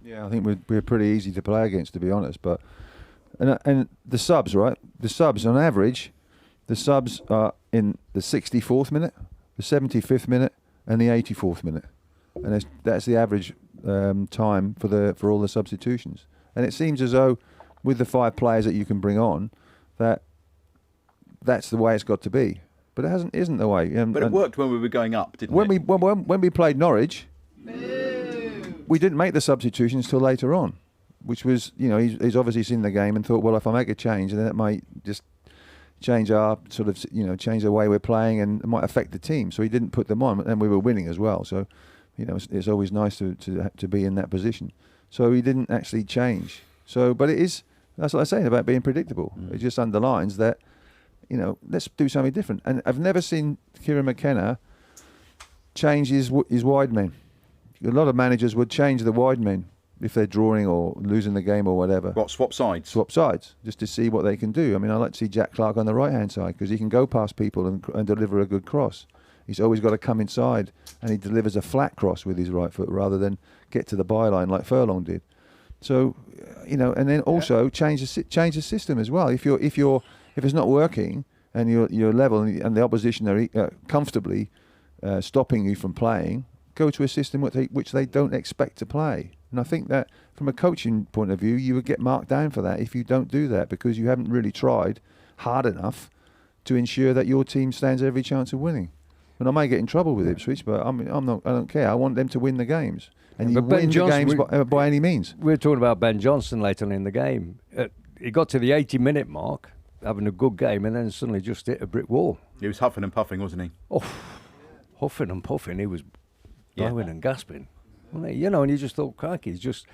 Yeah, I think we're pretty easy to play against, to be honest. But and the subs, right? The subs, on average, the subs are in the 64th minute, the 75th minute, and the 84th minute, and that's the average time for all the substitutions. And it seems as though, with the 5 players that you can bring on, that's the way it's got to be. But it isn't the way. But it worked when we were going up, didn't it? When we played Norwich, we didn't make the substitutions till later on, which was, he's obviously seen the game and thought, well, if I make a change, then it might just change our change the way we're playing, and it might affect the team. So he didn't put them on, and we were winning as well. So, it's always nice to be in that position. So he didn't actually change. So, but that's what I say about being predictable. It just underlines that, let's do something different. And I've never seen Kieran McKenna change his wide men. A lot of managers would change the wide men if they're drawing or losing the game or whatever. What, swap sides? Swap sides, just to see what they can do. I mean, I like to see Jack Clark on the right-hand side because he can go past people and deliver a good cross. He's always got to come inside, and he delivers a flat cross with his right foot rather than get to the byline like Furlong did. So, and then also change the system as well. If it's not working and you're level and the opposition are comfortably stopping you from playing, go to a system which they don't expect to play. And I think that from a coaching point of view, you would get marked down for that if you don't do that, because you haven't really tried hard enough to ensure that your team stands every chance of winning. And I may get in trouble with Ipswich, but I don't care. I want them to win the games, and you win the games by any means. We were talking about Ben Johnson later on in the game. He got to the 80-minute mark, having a good game, and then suddenly just hit a brick wall. He was huffing and puffing, wasn't he? Oh, huffing and puffing. He was blowing and gasping. And you just thought, crikey, he's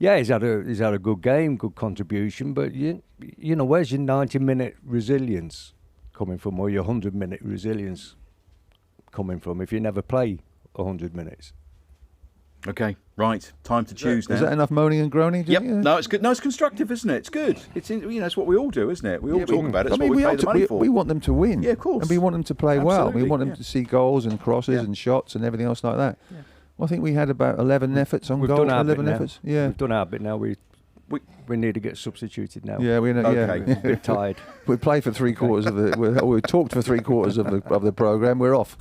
had a good game, good contribution, but where's your 90-minute resilience? coming from, or your 100-minute resilience coming from if you never play 100 minutes? Okay, right. Time to choose now. Is that enough moaning and groaning? Yep. Yeah. No, it's good. No, it's constructive, isn't it? It's good. It's it's what we all do, isn't it? We all Yeah, talk about it. It's I mean, what we pay ought the to- money for. we want them to win. Yeah, of course. And we want them to play well. We Absolutely, want them yeah. to see goals and crosses Yeah. and shots and everything else like that. Yeah. Well, I think we had about 11 efforts on We've goal. done our bit 11 now. efforts. Yeah. We've done our bit now. We need to get substituted now. Yeah, we know. Okay. Yeah. A bit tired. We played for 3/4 of the. We talked for 3/4 of the program. We're off.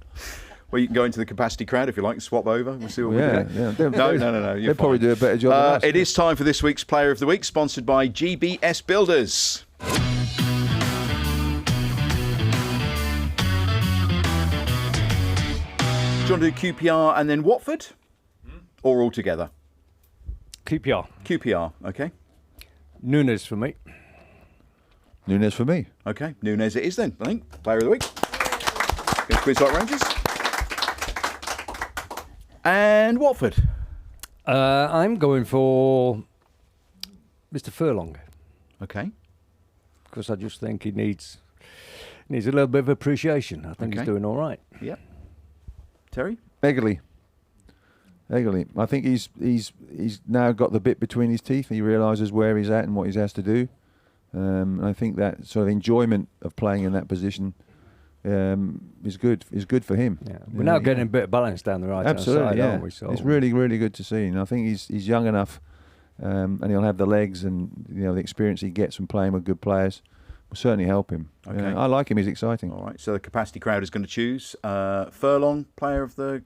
Well, you can go into the capacity crowd if you like, swap over. We'll see what we Yeah, do. yeah. No. You're They'll probably fine. do a better job than us. It is time for this week's Player of the Week, sponsored by GBS Builders. Do you want to do QPR and then Watford? Or all together? QPR. QPR, okay. Nunes for me. Nunes for me. Okay, Nunes it is then, I think. Player of the Week. Against Queensrÿche Rangers. And Watford. I'm going for Mr. Furlong, Okay. because I just think he needs a little bit of appreciation. I think Okay. he's doing all right. Yeah. Terry? Egerly. I think he's now got the bit between his teeth. He realises where he's at and what he has to do. I think that sort of enjoyment of playing in that position is good for him. Yeah. We're now getting a bit of balance down the right Absolutely, side, yeah. aren't we? So It's really, really good to see. And I think he's young enough, and he'll have the legs and the experience he gets from playing with good players will certainly help him. Okay. I like him. He's exciting. All right, so the capacity crowd is going to choose Furlong, player of the...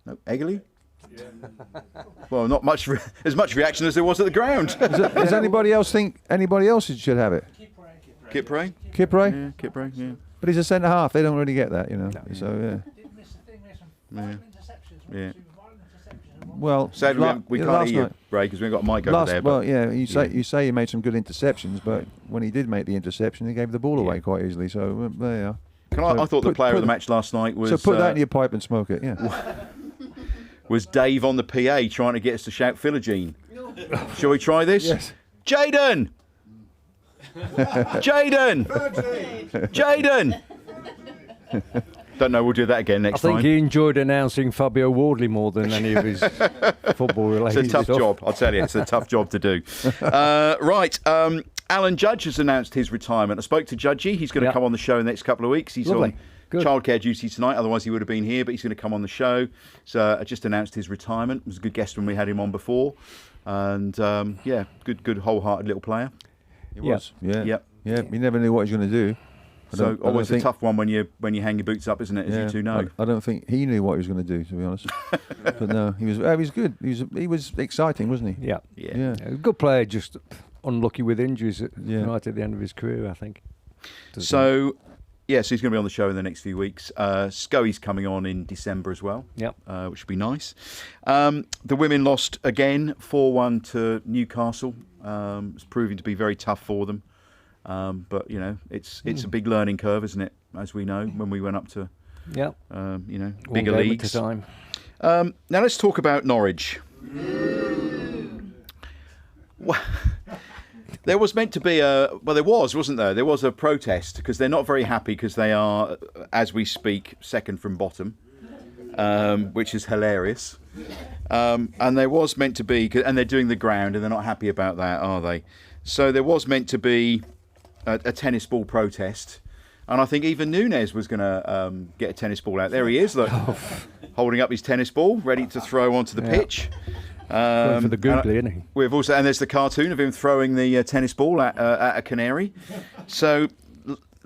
No, Egerly? Well, not much as much reaction as there was at the ground. Does anybody else think anybody else should have it? Kipre? Kipre? Yeah, Kipre, yeah. But he's a centre half. They don't really get that, So Yeah. Yeah. Well, Sadly, we can't last hear you, night- Ray, because we've got a mic over there. well, But yeah, you say he made some good interceptions, but when he did make the interception, he gave the ball away quite easily. So there you are. I thought the put- player of put- the match last night was... So put that in your pipe and smoke it. Yeah. was Dave on the PA trying to get us to shout Philogene. Shall we try this? Yes. Jaden! Jaden! Jaden! Don't know, we'll do that again I next think time. he enjoyed announcing Fabio Wardley more than any of his football-related It's a tough stuff. job, I'll tell you. It's a tough job to do. Right, Alan Judge has announced his retirement. I spoke to Judgy. He's going to come on the show in the next couple of weeks. He's Lovely. on Good. childcare duty tonight, otherwise he would have been here, but he's going to come on the show. So I just announced his retirement. It was a good guest when we had him on before. And good wholehearted little player. He was. Yeah. Yep. Yeah. You never knew what he was going to do. So always a tough one when you hang your boots up, isn't it? As you two know. I don't think he knew what he was going to do, to be honest. But no, he was good. He was exciting, wasn't he? Yeah. Yeah. A good player, just unlucky with injuries Yeah. right at the end of his career, I think. So he's going to be on the show in the next few weeks. Scoey's coming on in December as well, Yep. which would be nice. The women lost again, 4-1 to Newcastle. It's proving to be very tough for them. But, it's a big learning curve, isn't it? As we know, when we went up to, Yeah. bigger One game leagues. at a time. Now let's talk about Norwich. Well, there was meant to be wasn't there? There was a protest because they're not very happy because they are, as we speak, second from bottom, which is hilarious. And there was meant to be, and they're doing the ground and they're not happy about that, are they? So there was meant to be a tennis ball protest. And I think even Nunes was going to get a tennis ball out. There he is, look, holding up his tennis ball, ready to throw onto the pitch. Going for the googly, isn't he? We've also, and there's the cartoon of him throwing the tennis ball at a canary. So,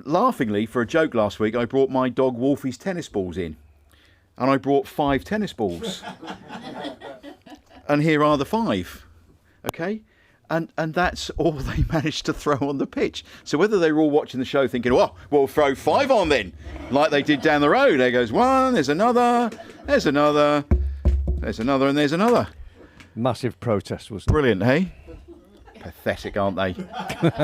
laughingly, for a joke last week, I brought my dog Wolfie's tennis balls in, and I brought 5 tennis balls, and here are the 5. Okay. And that's all they managed to throw on the pitch. So whether they were all watching the show thinking, well, we'll throw 5 on then, like they did down the road. There goes one, there's another, there's another, there's another, and there's another. Massive protest, wasn't it? Brilliant, hey? Pathetic, aren't they?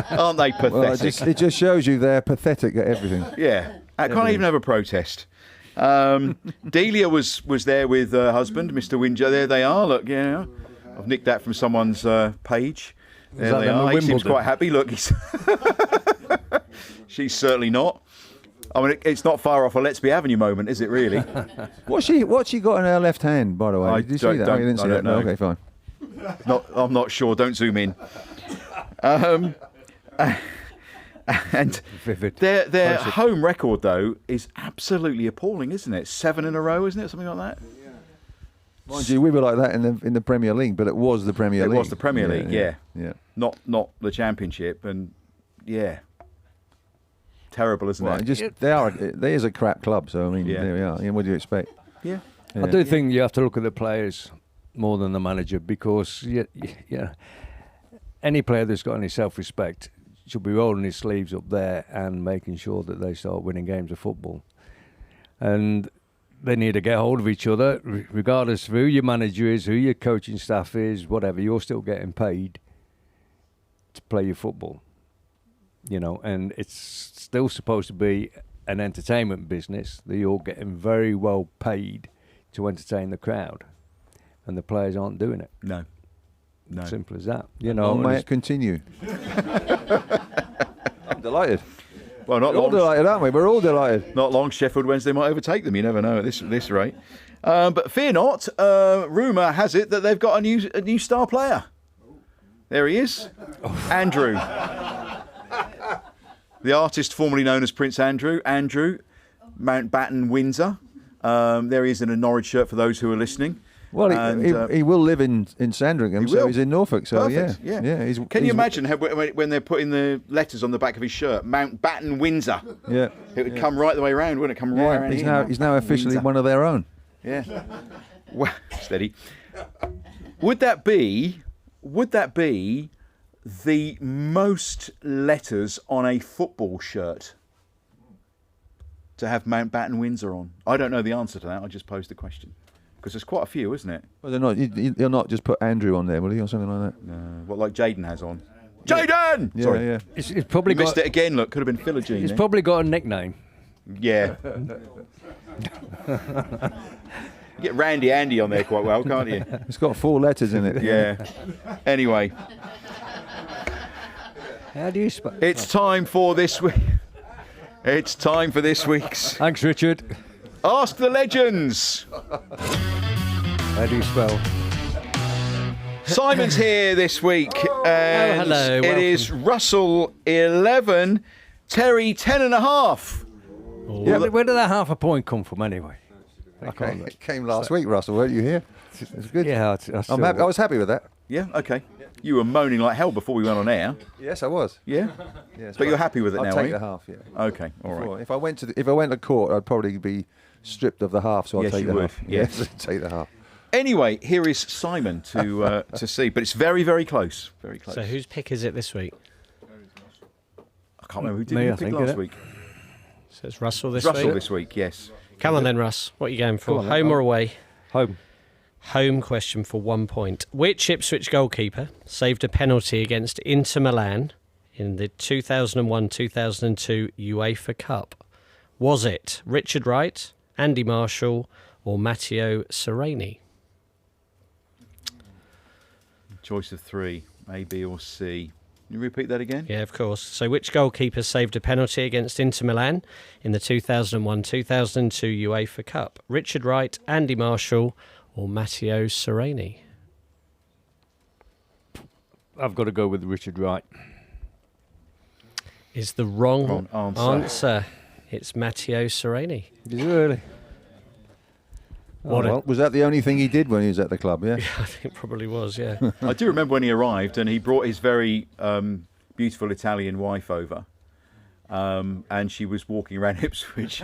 Aren't they pathetic? Well, it just shows you they're pathetic at everything. Yeah, I can't even have a protest. Delia was there with her husband, Mr. Windsor. There they are. Look, I've nicked that from someone's page. There that they them are. at He seems Wimbledon? quite happy. Look, he's She's certainly not. I mean, it's not far off a Let's Be Having You moment, is it really? What's she got in her left hand, by the way? Did you see that? You didn't see that? know. No, okay, fine. I'm not sure. Don't zoom in. And Vivid. their home record, though, is absolutely appalling, isn't it? 7 in a row, isn't it? Something like that? Mind you, we were like that in the Premier League, but it was the Premier League. It was the Premier League, yeah. Yeah. Not the Championship, and yeah. Terrible, isn't Well, it? there is a crap club, so I mean, Yeah. there we are. What do you expect? Yeah. I do think you have to look at the players more than the manager, because any player that's got any self-respect should be rolling his sleeves up there and making sure that they start winning games of football. And they need to get hold of each other, regardless of who your manager is, who your coaching staff is, whatever. You're still getting paid to play your football, and it's still supposed to be an entertainment business that you're getting very well paid to entertain the crowd, and the players aren't doing it. No. Simple as that. May it continue. I'm delighted. Well, not We're all long. delighted, aren't we? We're all delighted. Not long. Sheffield Wednesday might overtake them. You never know at this rate. But fear not. Rumour has it that they've got a new star player. There he is, Andrew, the artist formerly known as Prince Andrew. Andrew, Mountbatten, Windsor. There he is in a Norwich shirt for those who are listening. Well, he will live in Sandringham, so he's in Norfolk. So Perfect, yeah. Can you imagine how, when they're putting the letters on the back of his shirt, Mountbatten, Windsor? Yeah, it would come right the way around, wouldn't it? Come right around here. He's now officially Windsor. one of their own. Yeah. Well, steady. Would that be the most letters on a football shirt to have Mountbatten, Windsor on? I don't know the answer to that. I just posed the question. Because there's quite a few, isn't it? Well, they're not. He'll not just put Andrew on there, will he, or something like that? No. What, like Jaden has on? Jaden! Yeah, Sorry. yeah. It's probably You missed it again, look. Could have been Philogene. He's probably got a nickname. Yeah. You get Randy Andy on there quite well, can't you? It's got 4 letters in it. Yeah. Anyway, How do you spell? it's time for this week. It's time for this week's Thanks, Richard. Ask the Legends. How do you spell? Simon's here this week, and hello, it welcome. is Russell 11, Terry 10.5. Yeah, but where did that half a point come from anyway? It came last week, Russell. Weren't you here? It's good. Yeah, I'm happy. I was happy with that. Yeah, okay. You were moaning like hell before we went on air. Yes, I was. Yeah, Yes, but you're happy with it I'll now, take are you? the half. Yeah. Okay, all right. Well, if I went to court, I'd probably be stripped of the half. So I'll Yes, take you the would, half. yes. Yes, take the half. Anyway, here is Simon to see, but it's very, very close. Very close. So whose pick is it this week? I can't remember who did Me, you I pick think, last innit? week. So it's Russell this Russell week. this week, yes. Come on then, Russ. What are you going for? Go on then. Home or away? Home. Home question for 1 point. Which Ipswich goalkeeper saved a penalty against Inter Milan in the 2001-2002 UEFA Cup? Was it Richard Wright, Andy Marshall, or Matteo Sereni? Choice of 3, A, B, or C. Can you repeat that again? Yeah, of course. So which goalkeeper saved a penalty against Inter Milan in the 2001-2002 UEFA Cup? Richard Wright, Andy Marshall, or Matteo Sereni? I've got to go with Richard Wright. Is the wrong Wrong answer. answer. It's Matteo Sereni. Is it really? What a- well. Was that the only thing he did when he was at the club? Yeah. I think it probably was, yeah. I do remember when he arrived and he brought his very beautiful Italian wife over, and she was walking around Ipswich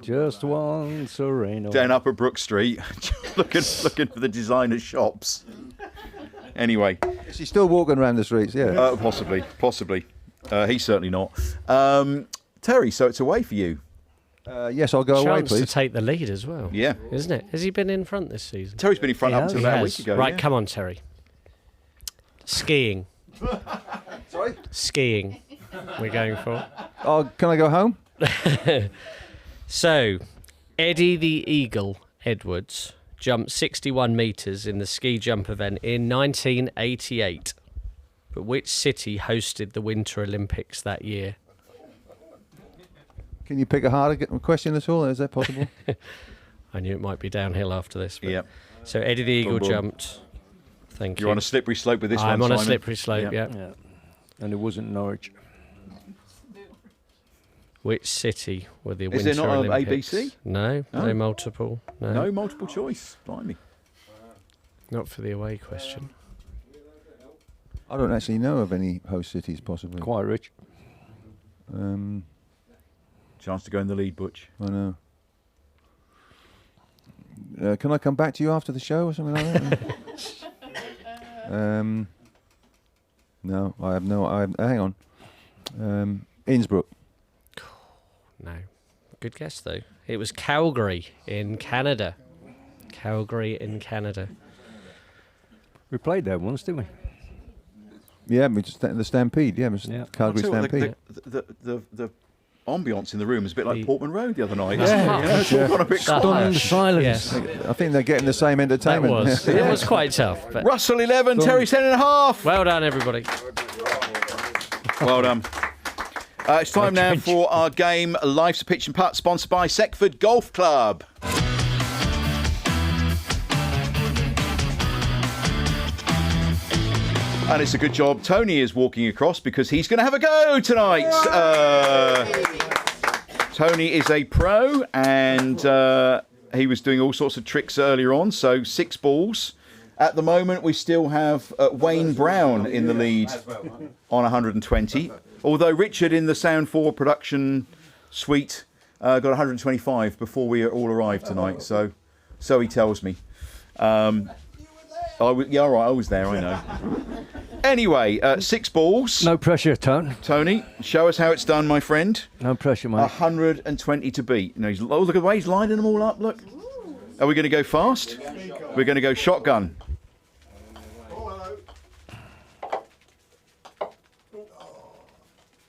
Just one Sereno. down Upper Brook Street looking for the designer shops. Anyway, Is he still walking around the streets? Yeah. possibly. He's certainly not. Terry, so it's away for you. Yes, I'll go away, Chance to please. take the lead as well. Yeah. Isn't it? Has he been in front this season? Terry's been in front He up has. until He about a has. week ago. Right, yeah. come on, Terry. Skiing. Sorry. Skiing. We're going for. Oh, can I go home? So, Eddie the Eagle Edwards jumped 61 metres in the ski jump event in 1988. But which city hosted the Winter Olympics that year? Can you pick a harder question at all? Is that possible? I knew it might be downhill after this. But Yep. So Eddie the Eagle Boom, boom. jumped. Thank you. You're on a slippery slope with this one, I'm on a Simon. slippery slope, Yep. yeah. Yeah. And it wasn't Norwich. Which city were the Is Winter there not a Olympics? ABC? No, No? no multiple. No, No multiple choice. Blimey. not for the away question. I don't actually know of any host cities, possibly. Quite rich. Chance to go in the lead, Butch. I know. Can I come back to you after the show or something like that? No, I have no. Hang on. Innsbruck. No. Good guess, though. It was Calgary in Canada. Calgary in Canada. We played there once, didn't we? Yeah, we just the Stampede. Yeah, it was Yeah. Calgary I'll tell you Stampede. what, the ambience in the room is a bit like The- Portman Road the other night. Yeah. You know, it's all gone a bit Stunned quiet. silence. Yes, I think they're getting the same that entertainment. was. It was quite tough. But Russell 11, Terry 10.5. well done, everybody. Well done. It's time now for our game, Life's a Pitch and Putt, sponsored by Seckford Golf Club. And it's a good job Tony is walking across because he's going to have a go tonight. Tony is a pro and he was doing all sorts of tricks earlier on, so 6 balls. At the moment, we still have Wayne Brown in the lead on 120. Although Richard in the Sound 4 production suite got 125 before we all arrived tonight. So he tells me. Yeah, all right, I was there, I know. Anyway, 6 balls. No pressure, Tony, show us how it's done, my friend. No pressure, mate. 120 to beat. You know, look at the way he's lining them all up, look. Are we going to go fast? We're going to go shotgun.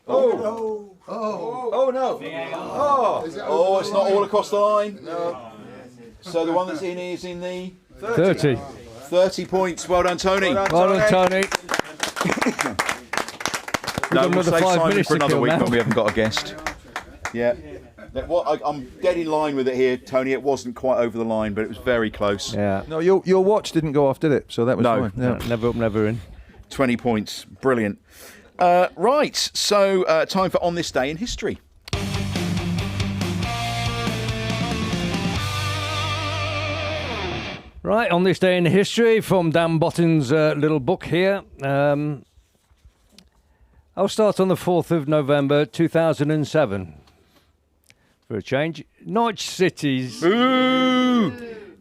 Oh no! Oh, it's not all across the line. No. So the one that's in is in the 30. 30 points. Well done, Tony. Well done, Tony. No, we'll another save 5 Simon minutes for to another kill week now. when we haven't got a guest. Yeah. I'm dead in line with it here, Tony. It wasn't quite over the line, but it was very close. Yeah. No, your watch didn't go off, did it? So that was No. fine. Yeah. Never up, never in. 20 points. Brilliant. Right, so time for On This Day in History. Right, on this day in history from Dan Botton's little book here. I'll start on the 4th of November 2007. For a change, Norwich City's Dan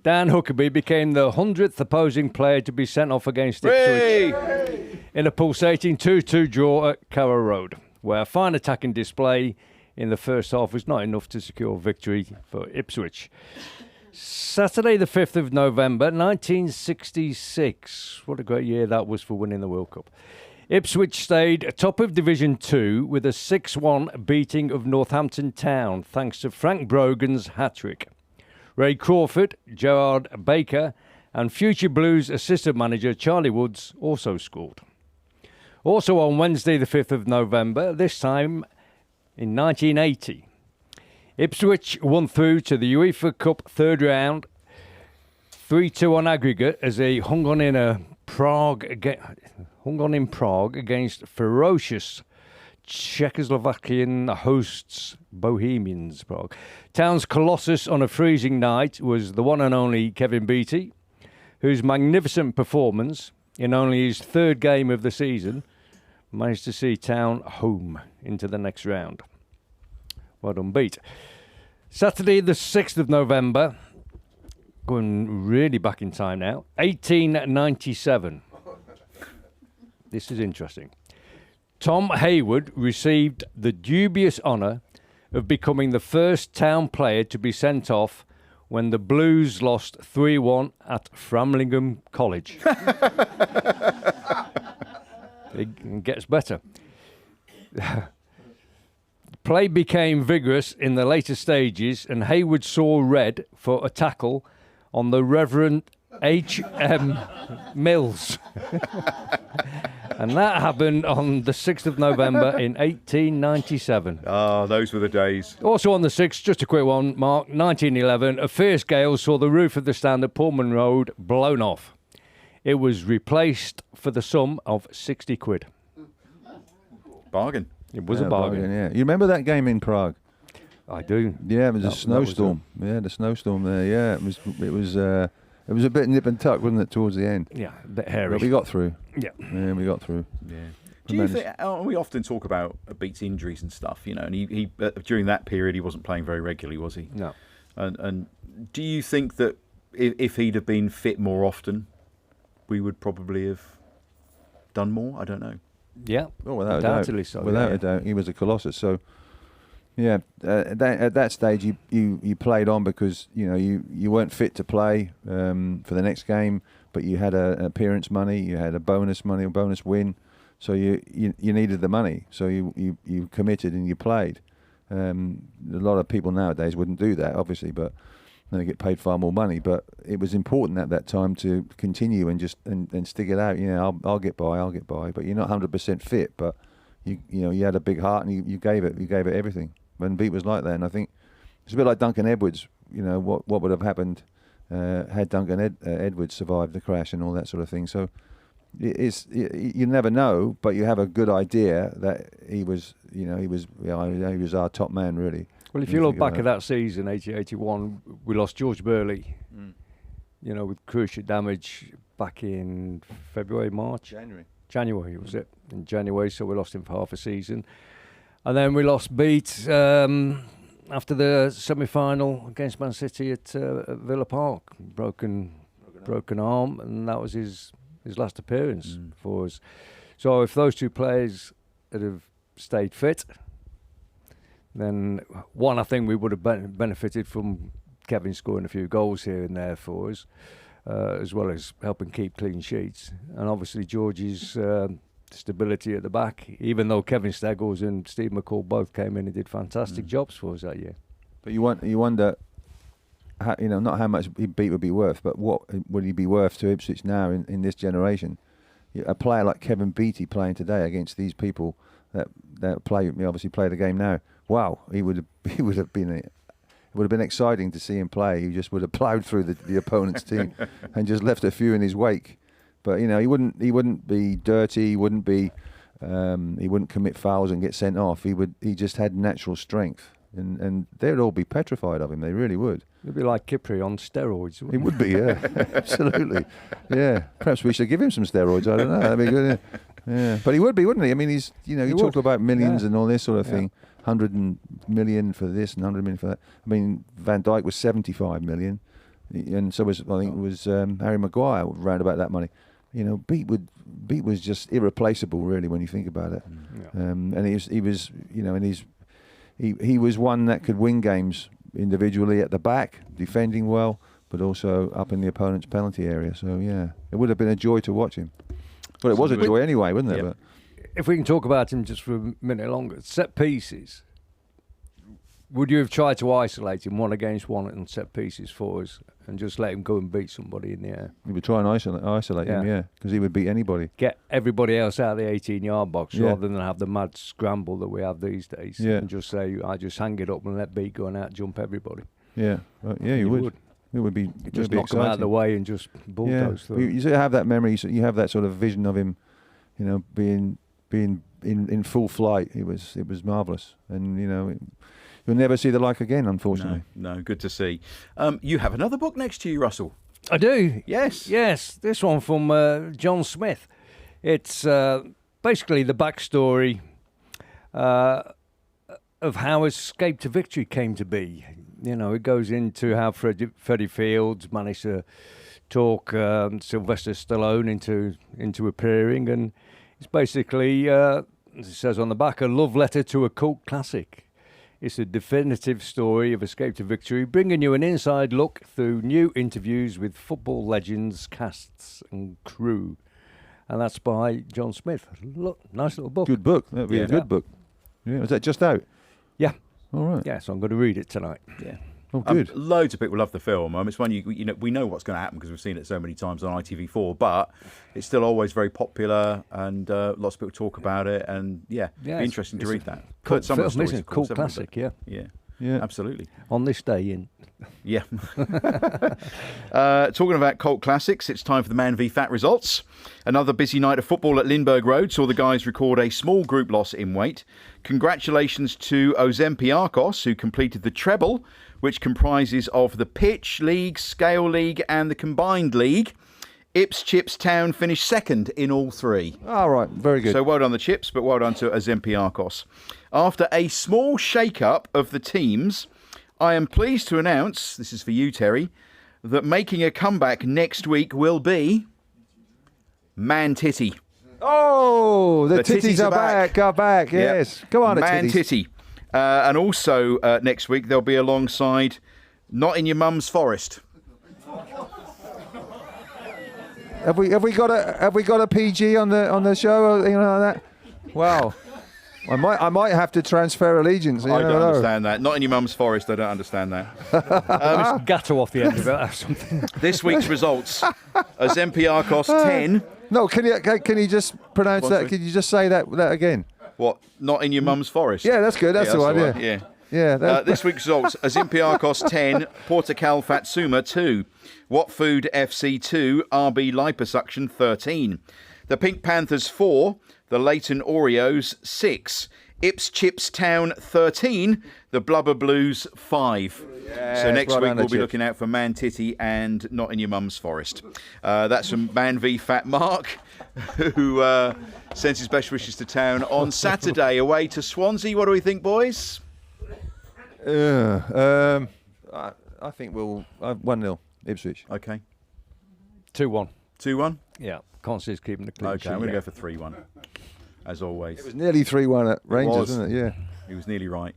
Huckerby became the 100th opposing player to be sent off against Ipswich in a pulsating 2-2 draw at Carrow Road, where a fine attacking display in the first half was not enough to secure victory for Ipswich. Saturday the 5th of November 1966. What a great year that was for winning the World Cup. Ipswich stayed top of Division 2 with a 6-1 beating of Northampton Town thanks to Frank Brogan's hat-trick. Ray Crawford, Gerard Baker and future Blues assistant manager Charlie Woods also scored. Also on Wednesday the 5th of November, this time in 1980, Ipswich won through to the UEFA Cup third round 3-2 on aggregate as they hung on in Prague against ferocious Czechoslovakian hosts Bohemians Prague. Town's colossus on a freezing night was the one and only Kevin Beattie, whose magnificent performance in only his third game of the season managed to see Town home into the next round. Well done, Beat. Saturday the 6th of November, going really back in time now, 1897. This is interesting. Tom Hayward received the dubious honour of becoming the first Town player to be sent off when the Blues lost 3-1 at Framlingham College. It gets better. Play became vigorous in the later stages and Hayward saw red for a tackle on the Reverend H.M. Mills. And that happened on the 6th of November in 1897. Ah, those were the days. Also on the 6th, just a quick one, Mark, 1911, a fierce gale saw the roof of the stand at Pullman Road blown off. It was replaced for the sum of 60 quid. Bargain. It was a bargain. Yeah. You remember that game in Prague? I do. Yeah, it was a snowstorm. The snowstorm there. Yeah, it was a bit nip and tuck, wasn't it, towards the end? Yeah, a bit hairy. But we got through. Yeah. Yeah, we got through. Yeah. Do you think, we often talk about Beats injuries and stuff, you know, and he during that period he wasn't playing very regularly, was he? No. And do you think that if he'd have been fit more often, we would probably have done more? I don't know. Yeah. Oh, without undoubtedly a doubt. so. Without a doubt, he was a colossus. So, yeah, at that stage, you played on because you weren't fit to play for the next game, but you had an appearance money, you had a bonus win, so you needed the money, so you committed and you played. A lot of people nowadays wouldn't do that, obviously, but they get paid far more money. But it was important at that time to continue and just and stick it out. I'll get by, but you're not 100% fit, but you had a big heart and you gave it everything. When Beat was like that, and I think it's a bit like Duncan Edwards. What would have happened had Duncan Edwards survived the crash and all that sort of thing. So you never know, but you have a good idea that he was our top man, really. Well, if you look back at that season, 80-81, we lost George Burley, with cruciate damage back in January was it? In January, so we lost him for half a season. And then we lost Beat after the semi-final against Man City at Villa Park. Broken arm, and that was his last appearance for us. So if those two players had have stayed fit, then I think we would have benefited from Kevin scoring a few goals here and there for us, as well as helping keep clean sheets. And obviously George's stability at the back, even though Kevin Steggles and Steve McCall both came in and did fantastic jobs for us that year. But you wonder, not how much Beat would be worth, but what would he be worth to Ipswich now in this generation? A player like Kevin Beattie playing today against these people that obviously play the game now. Wow, he would have been. It would have been exciting to see him play. He just would have ploughed through the opponent's team and just left a few in his wake. But he wouldn't be dirty. He wouldn't commit fouls and get sent off. He just had natural strength, and they'd all be petrified of him. They really would. It'd be like Kipri on steroids. He would be, yeah, absolutely, yeah. Perhaps we should give him some steroids. I don't know. That'd be good. Yeah, but he would be, wouldn't he? I mean, you talk about millions and all this sort of thing. 100 million for this and 100 million for that. I mean, Van Dijk was 75 million, and so was Harry Maguire around about that money. Beat was just irreplaceable, really, when you think about it. And he was one that could win games individually at the back, defending well, but also up in the opponent's penalty area. So yeah, it would have been a joy to watch him. Well, it was a joy anyway, wasn't it? Yep. But if we can talk about him just for a minute longer, set pieces. Would you have tried to isolate him 1-against-1 and set pieces for us and just let him go and beat somebody in the air? we would try and isolate him, yeah, because he would beat anybody. Get everybody else out of the 18-yard box rather than have the mad scramble that we have these days. Yeah. And just say, I just hang it up and let Beat go and out-jump everybody. Yeah, you would. It would be Just be knock exciting. him out of the way and just bulldoze through. You sort of have that memory. You have that sort of vision of him, being in full flight. It was marvellous, and you'll never see the like again, unfortunately. No, good to see. You have another book next to you, Russell. I do. Yes. Yes, this one from John Smith. It's basically the backstory of how Escape to Victory came to be. It goes into how Freddie Fields managed to talk Sylvester Stallone into appearing, and it's basically, as it says on the back, a love letter to a cult classic. It's a definitive story of Escape to Victory, bringing you an inside look through new interviews with football legends, casts and crew. And that's by John Smith. Look, nice little book. Good book. That'd be a good book. Yeah, was that just out? Yeah. All right. Yeah, so I'm going to read it tonight. Yeah. Oh, good. Loads of people love the film. It's one we know what's going to happen because we've seen it so many times on ITV4, but it's still always very popular, and lots of people talk about it. And it'd be interesting to read that. Cult film, isn't it? Cult classic, yeah, absolutely. On this day in. Yeah. Talking about cult classics, it's time for the Man v Fat results. Another busy night of football at Lindbergh Road saw the guys record a small group loss in weight. Congratulations to Olympiacos, who completed the treble, which comprises of the Pitch League, Scale League and the Combined League. Ipswich Town finished second in all three. All right, very good. So well done the Chips, but well done to Olympiacos. After a small shake-up of the teams, I am pleased to announce, this is for you, Terry, that making a comeback next week will be Man Titty. Oh, the titties are back, yes. Yep. Go on, Man titties. Titty. And also next week they'll be alongside Not in Your Mum's Forest. Have we got a PG on the show or anything like that? Wow. I might have to transfer allegiance. I don't understand that. Not in Your Mum's Forest. I don't understand that. Just gutter off the end of it or something. This week's results: Olympiacos 10. No, can you just pronounce that? Can you just say that again? What? Not in Your Mum's Forest. Yeah, that's good. That's the one. Right. Yeah. Yeah. Yeah. This week's results: Olympiacos 10, Portugal Fatsuma 2, Watford FC 2, RB Liposuction 13, the Pink Panthers 4, the Leyton Oreos 6, Ipswich Town 13, the Blubber Blues 5. So next week we'll be looking out for Man Titty and Not in Your Mum's Forest. That's from Man v Fat Mark, who sends his best wishes to town on Saturday away to Swansea. What do we think, boys? I think we'll 1-0 Ipswich. Okay. 2-1. 2-1? Yeah. Can't see us keeping the clean sheet. Okay, I'm going to go for 3-1, as always. It was nearly 3-1 at Rangers, wasn't it? Yeah. He was nearly right.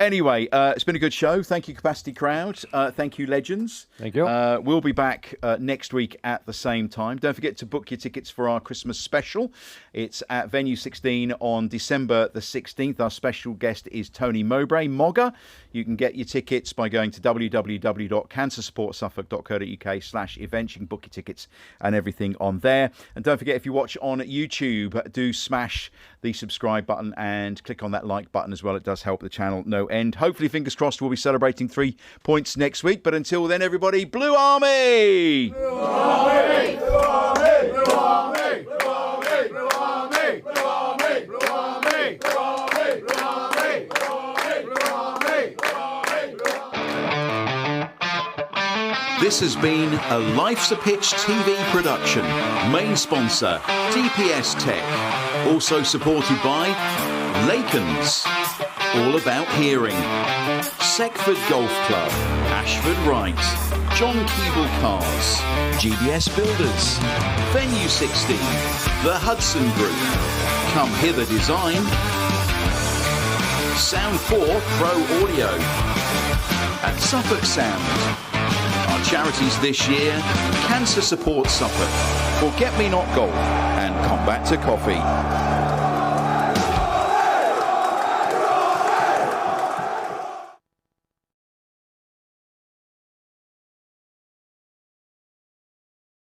Anyway, it's been a good show. Thank you, Capacity Crowd. Thank you, Legends. Thank you. We'll be back next week at the same time. Don't forget to book your tickets for our Christmas special. It's at Venue 16 on December the 16th. Our special guest is Tony Mowbray, Mogger. You can get your tickets by going to www.cancersupportsuffolk.co.uk/events. You can book your tickets and everything on there. And don't forget, if you watch on YouTube, do smash the subscribe button and click on that like button as well. It does help the channel no end. Hopefully, fingers crossed, we'll be celebrating 3 points next week. But until then, everybody, Blue Army! Blue Army! Blue Army! Blue Army! Blue Army! Blue Army! Blue Army! Blue Army! Blue Army! Blue Army! Blue Army! Blue Army! This has been a Life's a Pitch TV production. Main sponsor, DPS Tech. Also supported by Lakens, all about hearing, Seckford Golf Club, Ashford Wright, John Keeble Cars, GBS Builders, Venue 16, The Hudson Group, Come Hither Design, Sound 4 Pro Audio, and Suffolk Sound. Our charities this year: Cancer Support Suffolk, Forget Me Not Golf, and Combat to Coffee.